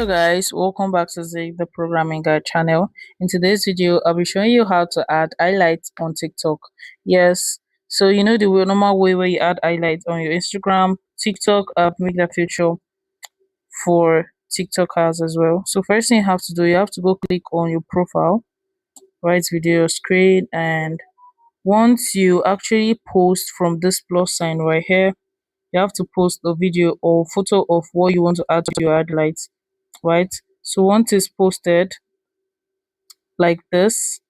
Hello guys, welcome back to the programming guide channel. In today's video I'll be showing you how to add highlights on TikTok. Yes, so you know the normal way where you add highlights on your Instagram, TikTok. I've made that feature for TikTokers as well. So first thing you have to do, you have to go click on your profile, right video screen, and once you actually post from this plus sign right here, you have to post a video or photo of what you want to add to your highlights, right? So once it's posted like this,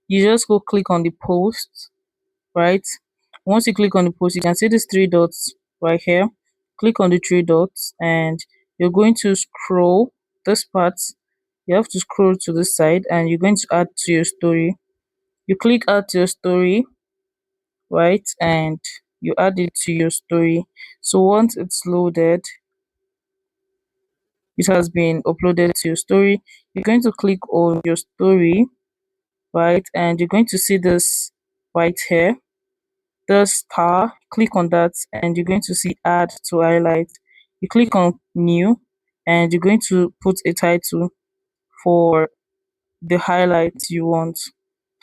you just go click on the post, right? Once you click on the post, you can see these three dots right here. Click on the three dots and you're going to scroll this part. You have to scroll to the side and you're going to add to your story. You click add to your story, right? And you add it to your story. So once it's loaded, it has been uploaded to your story. You're going to click on your story, right? And you're going to see this right here, the star. Click on that and you're going to see add to highlight. You click on new and you're going to put a title for the highlight you want,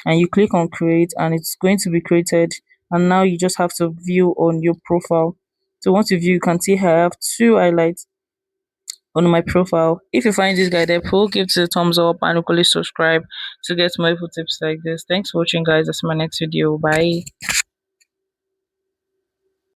and you click on create and it's going to be created. And now you just have to view on your profile. So once you view, you can see I have two highlights on my profile. If you find this guide helpful, give it a thumbs up and equally subscribe to get more info tips like this. Thanks for watching guys. That's my next video. Bye.